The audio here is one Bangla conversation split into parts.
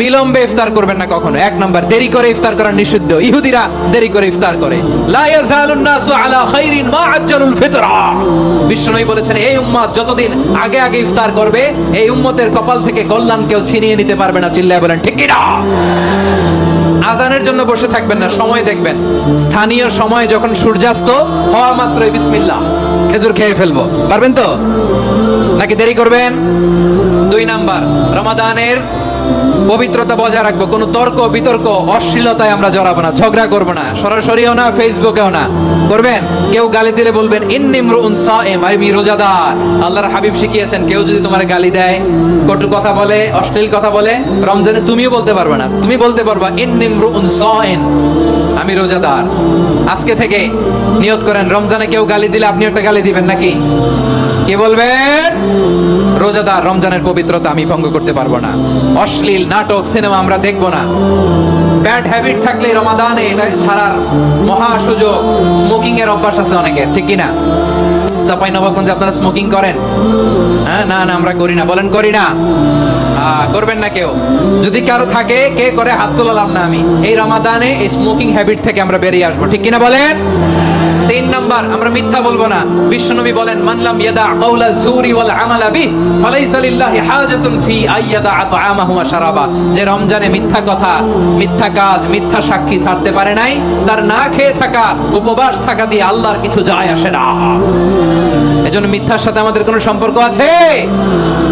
বিলম্বে ইফতার করবেন না কখনো। এক নাম্বার, দেরি করে ইফতার করা নিষিদ্ধ। ইহুদিরা দেরি করে ইফতার করে। লা ইয়াজালুন নাসু আলা খাইরিন মা আজ্জালুল ফিতরা। বিশ্বনবী বলেছেন এই উম্মত যতদিন আগে আগে ইফতার করবে, এই উম্মতের কপাল থেকে কল্যাণ কেউ ছিনিয়ে নিতে পারবে না। চিল্লায় বলেন ঠিক কি না? আজানের জন্য বসে থাকবেন না, সময় দেখবেন। স্থানীয় সময় যখন সূর্যাস্ত হওয়া মাত্রই বিসমিল্লাহ, খেজুর খেয়ে ফেলবো। পারবেন তো নাকি দেরি করবেন? 2 নাম্বার, রমাদানের পবিত্রতা বজায় রাখবো। কোনো তর্ক বিতর্ক অশ্লীলতায় আমরা জড়াবো না, ঝগড়া করবো না, সরাসরিও না, ফেসবুকেও না। করবেন কেউ গালি দিলে বলবেন ইন্নী ইমরুউন সাইম, আমি রোজাদার। আল্লাহর হাবিব শিখিয়েছেন কেউ যদি তোমার গালি দেয়, কটু কথা বলে, অশ্লীল কথা বলে, রমজানে তুমিও বলতে পারবে না। তুমি বলতে পারবা ইন্নী ইমরুউন সাইম, আমি রোজাদার। আজকে থেকে নিয়ত করেন রমজানে কেউ গালি দিলে আপনি একটা গালি দিবেন নাকি? কি বলবেন? রোজাদার, রমজানের পবিত্রতা আমি ভঙ্গ করতে পারবো না। অশ্লীল নাটক সিনেমা আমরা দেখবো না। ব্যাড হ্যাবিট থাকলে রমাদানে এটা ছাড়ার মহা সুযোগ। স্মোকিং এর অভ্যাস আছে অনেকের, ঠিক কিনা? চাঁপাইনবাবগঞ্জে আপনারা স্মোকিং করেন? হ্যাঁ, না না আমরা করি না। বলেন করি না? করবেন না কেউ। যদি কারো থাকে, কে করে হাত তোলালাম না আমি। এই রমাদানে এই স্মোকিং হ্যাবিট থেকে আমরা বেরিয়ে আসবো, ঠিক কিনা বলেন? 3 নাম্বার, আমরা মিথ্যা বলবো না। বিশ্বনবী বলেন মান লাম ইয়াদা কাওলা যুরি ওয়াল আমালা বিহি ফালাইসা লিল্লাহি হাজাতুন ফি আইয়াদা আতআমাহু ওয়া শারাবা। যে রমজানে মিথ্যা কথা, মিথ্যা কাজ, মিথ্যা সাক্ষী ছাড়তে পারে নাই, তার না খেয়ে থাকা, উপবাস থাকা দিয়ে আল্লাহর কিছু যায় আসে না। এজন্য মিথ্যার সাথে আমাদের কোনো সম্পর্ক আছে?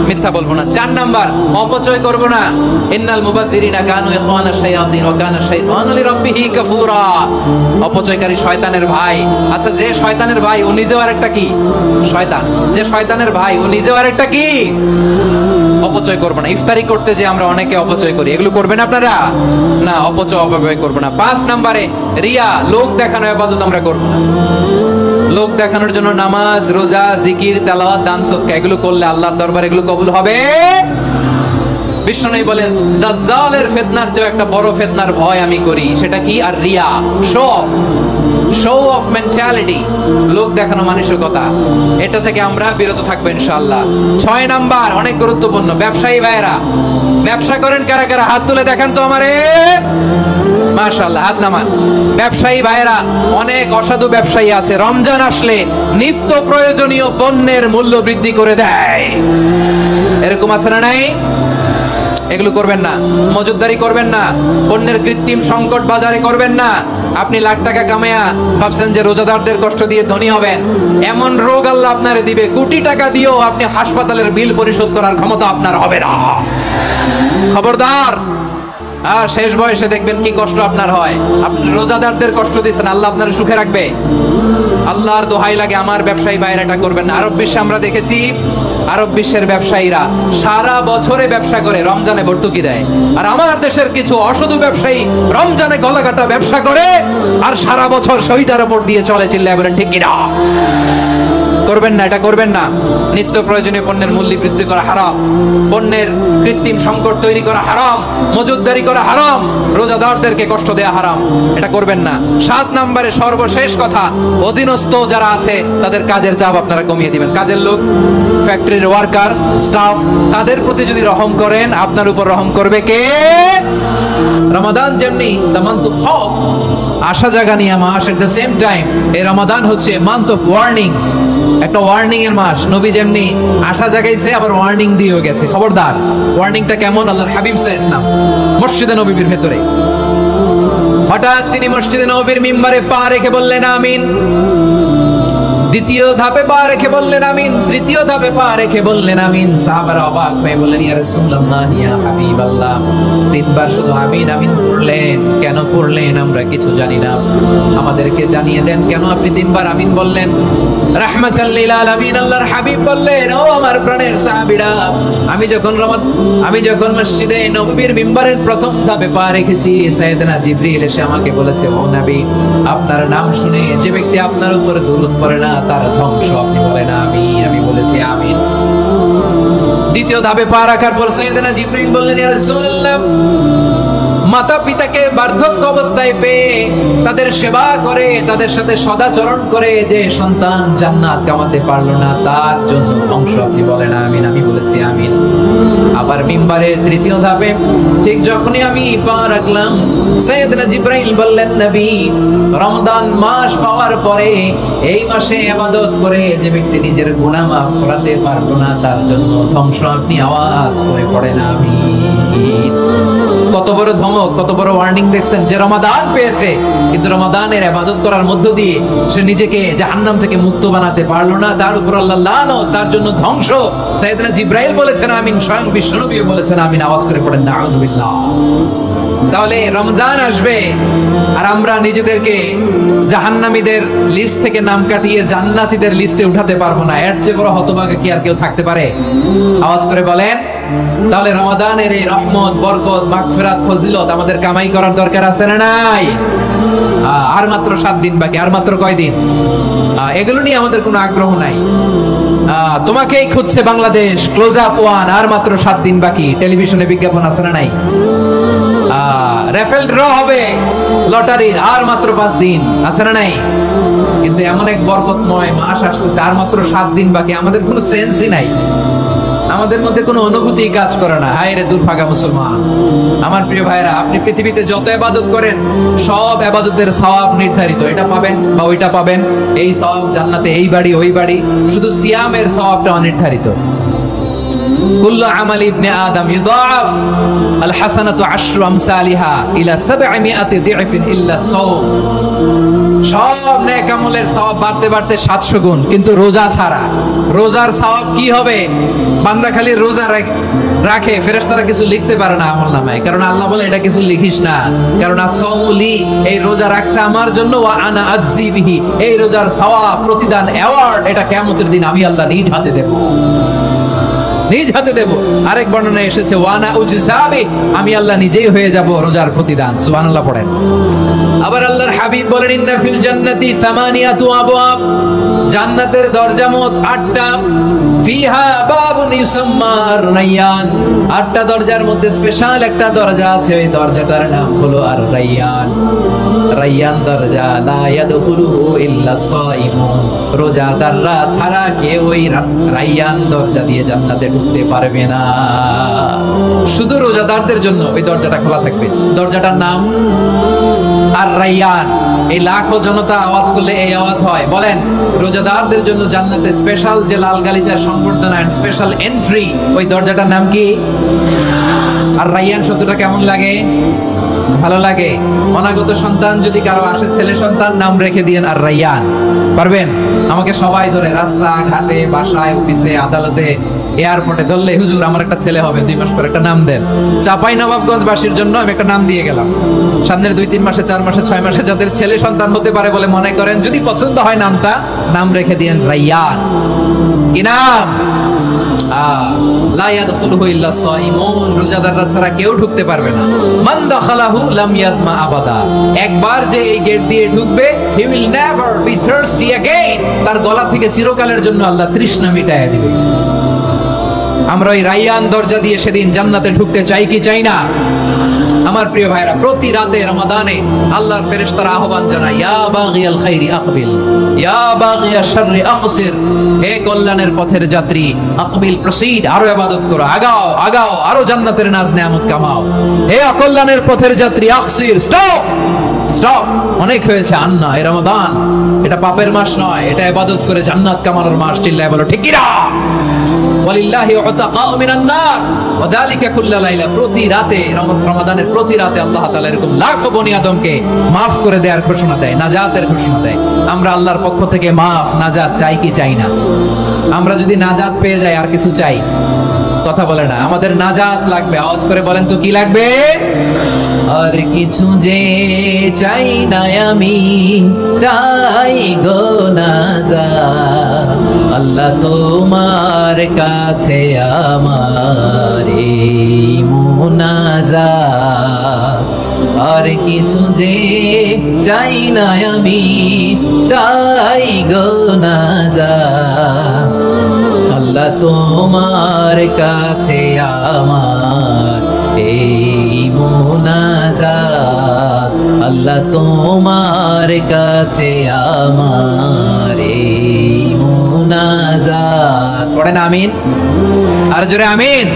মিথ্যা বলবো না। 4 নাম্বার, অপচয় করব না। ইন্নাল মুবাযযিরিনা কানু ইখওয়ানাশ শায়াতিন ওয়া কানা শাইতানু লিরাব্বিহি কাফুরা। অপচয়কারী শয়তানের ভাই। আচ্ছা, যে শয়তানের ভাই ও নিজেও আরেকটা কি? শয়তান। যে শয়তানের ভাই ও নিজেও আরেকটা কি? অপচয় করব না। ইফতারি করতে যে আমরা অনেকে অপচয় করি, এগুলো করবেন আপনারা? না, অপচয় অপব্যয় করব না। 5 নম্বরে রিয়া, লোক দেখানো ইবাদত আমরা করব না। লোক দেখানোর জন্য নামাজ, রোজা, জিকির, তেলাওয়াত, দান, সদকা এগুলো করলে আল্লাহর দরবারে এগুলো কবুল হবে? বিশ্বনবী বলেন দাজ্জালের ফিতনার চেয়ে একটা বড় ফিতনার ভয় আমি করি। সেটা কি? আর রিয়া, শো অফ মেন্টালিটি, লোক দেখানো মানসিকতা। এটা থেকে আমরা বিরত থাকবো ইনশাআল্লাহ। 6 নাম্বার, অনেক গুরুত্বপূর্ণ। ব্যবসায়ী ভাইয়েরা, ব্যবসা করেন কারা কারা? হাত তুলে দেখেন তো আমারে। মাশাআল্লাহ, হাত নামান। ব্যবসায়ী ভাইয়েরা, অনেক অসাধু ব্যবসায়ী আছে, রমজান আসলে নিত্য প্রয়োজনীয় পণ্যের মূল্য বৃদ্ধি করে দেয়। এরকম আছে না নাই? এগুলো করবেন না। মজুদদারি করবেন না। পণ্যের কৃত্রিম সংকট বাজারে করবেন না। আপনি লাখ টাকা কামায়া ভাবছেন যে রোজাদারদের কষ্ট দিয়ে ধনী হবেন। এমন রোগ আল্লাহ আপনারে দিবে, কোটি টাকা দিয়েও আপনি হাসপাতালের বিল পরিশোধ করার ক্ষমতা আপনার হবে না। খবরদার। আর শেষ বয়সে দেখবেন কি কষ্ট আপনার হয়। আপনি রোজাদারদের কষ্ট দিচ্ছেন, আল্লাহ আপনার সুখে রাখবে? আল্লাহর দোহাই লাগে আমার ব্যবসায়ী ভাইরা এটা করবেন না। আরব বিশ্বে আমরা দেখেছি, আরব বিশ্বের ব্যবসায়ীরা সারা বছরে ব্যবসা করে, রমজানে ভর্তুকি দেয়। আর আমার দেশের কিছু অসাধু ব্যবসায়ী রমজানে গলাকাটা ব্যবসা করে আর সারা বছর সইটার উপর দিয়ে চলে। চিল্লায় বলেন ঠিক কিনা? করবেন না, এটা করবেন না। নিত্য প্রয়োজনীয় পণ্যের মূল্য বৃদ্ধি করা হারাম, পণ্যের কৃত্রিম সংকট তৈরি করা হারাম, মজুদদারি করা হারাম, রোজাদারদেরকে কষ্ট দেয়া হারাম। এটা করবেন না। 7 নম্বরে সর্বশেষ কথা, অধীনস্থ যারা আছে তাদের কাজের চাপ আপনারা কমিয়ে দিবেন। কাজের লোক, ফ্যাক্টরির ওয়ার্কার, স্টাফ, তাদের প্রতি যদি রহম করেন, আপনার উপর রহম করবে কে? রমাদান যেমনি দ্য মান্থ অফ হোপ, আশা জাগানিয়া মাস, এট দ্য সেম টাইম এই রমাদান হচ্ছে মান্থ অফ ওয়ার্নিং, একটা ওয়ার্নিং এর মাস। নবী যেমনি আশা জাগাইছে, আবার ওয়ার্নিং দিয়েও গেছে। খবরদার। ওয়ার্নিংটা কেমন? আল্লাহর হাবিব সাল্লাল্লাহু আলাইহি ওয়াসাল্লাম মসজিদে নববীর ভেতরে হঠাৎ তিনি মসজিদে নববীর মিম্বারে পা রেখে বললেন আমিন। দ্বিতীয় ধাপে পা রেখে বললেন আমিন। তৃতীয় ধাপে পা রেখে বললেন আমিন। সাহাবারা অবাক হয়ে বললেন ইয়া রাসূলুল্লাহ, ইয়া হাবিবাল্লাহ, 3 বার শুধু আমিন আমিন পড়লেন, কেন পড়লেন আমরা কিছু জানি না, আমাদেরকে জানিয়ে দেন কেন আপনি 3 বার আমিন বললেন? রাহমাতাল লিল আলামিন আল্লাহর হাবিব বললেন, ও আমার প্রাণের সাহাবীরা, আমি যখন মসজিদে নববীর মিম্বারের প্রথম ধাপে পা রেখেছি, সাইয়েদনা জিবরিল এসে আমাকে বলেছে, ও নবী, আপনার নাম শুনে যে ব্যক্তি আপনার উপর দরুদ পড়ে না তার ধ্বংস। আপনি বলেন আমিন। আমি বলেছি আমিন। দ্বিতীয় ধাপে পা রাখার পর সাইয়েদনা জিবরিল বললেন, ইয়া রাসূলুল্লাহ, মাতা পিতাকে বার্ধক্য অবস্থায় পেয়ে তাদের সেবা করে, তাদের সাথে সদাচরণ করে যে সন্তান জান্নাত কামাতে পারলো না, তার জন্য ধ্বংস। আপনি বলেন আমিন। আমি বলেছি আমিন। আবার মিম্বারের তৃতীয় ধাপে ঠিক যখনই আমি পা রাখলাম, সাইয়েদনা জিবরাইল বললেন, নবী, রমজান মাস পাওয়ার পরে এই মাসে ইবাদত করে যে ব্যক্তি নিজের গুনাহ মাফ করাতে পারলো না, তার জন্য ধ্বংস আপনি আওয়াজ করে পড়েন আমিন। কত বড় ধমক, কত বড় ওয়ার্নিং দেখছেন, যে রমাদান পেয়েছে কিন্তু রমাদানের ইবাদত করার মধ্য দিয়ে সে নিজেকে জাহান্নাম থেকে মুক্ত বানাতে পারলো না, তার উপর আল্লাহ লানত, তার জন্য ধ্বংস। সাইয়েদনা জিবরাইল বলেছেন আমিন, স্বয়ং বিশ্বনবীও বলেছেন আমিন, আওয়াজ করে পড়েন নাউযুবিল্লাহ। তাহলে রমজান আসবে আর আমরা নিজেদেরকে জাহান্নামীদের লিস্ট থেকে নাম কাটিয়ে জান্নাতীদের লিস্টে উঠাতে পারবো না, এর চেয়ে বড় হতভাগা কি আর কেউ থাকতে পারে? আওয়াজ করে বলেন। তাহলে রমাদানের এই রহমত, বরকত, মাগফিরাত, ফজিলত আমাদের কামাই করার দরকার আছে না নাই? আর মাত্র 7 দিন বাকি, আর মাত্র কয় দিন? এগুলো নিয়ে আমাদের কোনো আগ্রহ নাই। তোমাকেই খুঁজছে বাংলাদেশ, ক্লোজ আপ ওয়ান, আর মাত্র 7 দিন বাকি, টেলিভিশনে বিজ্ঞাপন আছে না নাই? রাফেল ড্র হবে লটারির, আর মাত্র 5 দিন, আছে না নাই? কিন্তু এমন এক বরকতময় মাস আসতেছে, আর মাত্র 7 দিন বাকি, আমাদের কোনো সেন্সই নাই, আমাদের মধ্যে কোনো অনুভূতি কাজ করে না। হায় রে দুর্ভাগা মুসলমান। আমার প্রিয় ভাইরা, আপনি পৃথিবীতে যত ইবাদত করেন সব ইবাদতের সওয়াব নির্ধারিত, এটা পাবেন বা ওইটা পাবেন, এই সওয়াব জান্নাতে, এই বাড়ি ওই বাড়ি। শুধু সিয়ামের সওয়াবটা অনির্ধারিত। কুল্লু আমালি ইবনে আদম ইউদাআফ আল হাসানাতু আশরু আমসালিহা ইলা 700 দি'ফিন ইল্লা সাওম। সব নেক আমলের সওয়াব বাড়তে বাড়তে 700 গুণ, কিন্তু রোজা ছাড়া। রোজার সওয়াব কি হবে? বান্দা খালি রোজা রাখে, ফেরেশতারা কিছু লিখতে পারে না আমলনামায়, কারণ আল্লাহ বলে এটা কিছু লিখিস না, কারণ as-সাওমুলি, এই রোজা রাখছে আমার জন্য, ওয়া আনা আজজি বিহি, এই রোজার সওয়াব, প্রতিদান, অ্যাওয়ার্ড, এটা কিয়ামতের দিন আমি আল্লাহ নিজ হাতে দেব, নিজ হাতে দেব। আরেক বর্ণনায় এসেছে ওয়ানা উজজাবি, আমি আল্লাহ নিজেই হয়ে যাব রোজার প্রতিদান। সুবহানাল্লাহ পড়েন। আবার আল্লাহর হাবিব বলেন, ইন্না ফিল জান্নাতি সামানিয়াতু আবওয়াব, জান্নাতের দরজা মোট 8টা, ফিহা বাবুন ইউসাম্মা আর-রায়্যান, 8টা দরজার মধ্যে স্পেশাল একটা দরজা আছে, ওই দরজাটার নাম হলো আর-রায়্যান। রায়্যান দরজা, লা ইয়াদখুলুহু ইল্লা সাইমুন, রোজাদাররা ছাড়া কেউ ওই রায়্যান দরজা দিয়ে জান্নাতে ঢুকতে পারবে না। শুধু রোজাদারদের জন্য ওই দরজাটা খোলা থাকবে। দরজাটার নাম আর-রায়্যান। এই লাখো জনতা আওয়াজ করলে এই আওয়াজ হয়। বলেন, রোজাদারদের জন্য জান্নাতে স্পেশাল যে লাল গালিচার সংবর্ধনা, স্পেশাল এন্ট্রি, ওই দরজাটার নাম কি? আর-রায়্যান শব্দটা কেমন লাগে? ভালো লাগে। অনাগত সন্তান যদি কারো আসে, ছেলে সন্তান, নাম রেখে দিয়েন আর-রায়্যান। পারবেন? আমাকে সবাই ধরে রাস্তা ঘাটে, বাসায়, অফিসে, আদালতে, এয়ারপোর্টে ধরলে, হুজুর আমার একটা ছেলে হবে 2 মাস পর, একটা নাম দেন। চাপাই নবাবগঞ্জ বাসীর জন্য আমি একটা নাম দিয়ে গেলাম। সামনের 2-3 মাসে, 4 মাসে, 6 মাসে যাদের ছেলে সন্তান হতে পারে বলে মনে করেন, যদি পছন্দ হয় নামটা, নাম রেখে দিয়েন রায়্যান। কি নাম? লা ইয়াদখুলুহু ইল্লা সাইমুন, রোজাদাররা ছাড়া কেউ ঢুকতে পারবে না। মান দাখালাহু লাম ইয়াদমা আবাদা, একবার যে এই গেট দিয়ে ঢুকবে, he will never be thirsty again, তার গলা থেকে চিরকালের জন্য আল্লাহ তৃষ্ণা মিটায় দিবে। আমরা ওই রায়্যান দরজা দিয়ে সেদিন জান্নাতে ঢুকতে চাই কি চাই না? আমার প্রিয় ভাইরা, প্রতি রাতে রমাদানে আল্লাহর ফেরেশতারা আহ্বান জানায়, ইয়া বাগিয়াল খাইরি আকবিল, ইয়া বাগিয়াশ শাররি আকসির, হে কল্যাণের পথের যাত্রী, আকবিল, প্রসিড, আরো ইবাদত করো, আগাও আগাও, আরো জান্নাতের নাজ নেয়ামত কামাও। হে অকল্যাণের পথের যাত্রী, আকসির, স্টপ স্টপ, অনেক হয়েছে। আন্না, এই রমাদান এটা পাপের মাস নয়, এটা ইবাদত করে জান্নাত কামানোর মাস। চিল্লায় বলো ঠিক কিনা? ওয়ালিল্লাহি উতাকাউ মিনান নার ওয়া যালিকা কুল্লা লাইলা, প্রতি রাতে, রমাদানের প্রতি রাতে আল্লাহ তাআলা এরকম লাখো বনি আদমকে maaf করে দেওয়ার ঘোষণা দেয়, নাজাতের ঘোষণা দেয়। আমরা আল্লাহর পক্ষ থেকে maaf, নাজাত চাই কি চাই না? আমরা যদি নাজাত পেয়ে যাই আর কিছু চাই? কথা বলে না। আমাদের নাজাত লাগবে। আওয়াজ করে বলেন তো কি লাগবে? আর কিছু যে চাই না আমি, চাই গো নাজাত, আল্লাহ তোমার কাছে আমার মুনাজাত। আর কিছু যে চাই না আমি, চাই গো নাজাত, আল্লাহ তোমার কাছে আমার এই মুনাজাত, আল্লাহ তোমার কাছে আমার এই মুনাজাত। পড়েন আমিন। আর জোরে আমিন।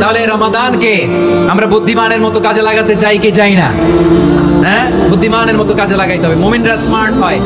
তাহলে রমাদানকে আমরা বুদ্ধিমানের মতো কাজে লাগাতে চাই কি চাই না? হ্যাঁ, বুদ্ধিমানের মতো কাজে লাগাইতে হবে। মুমিনরা স্মার্ট হয়।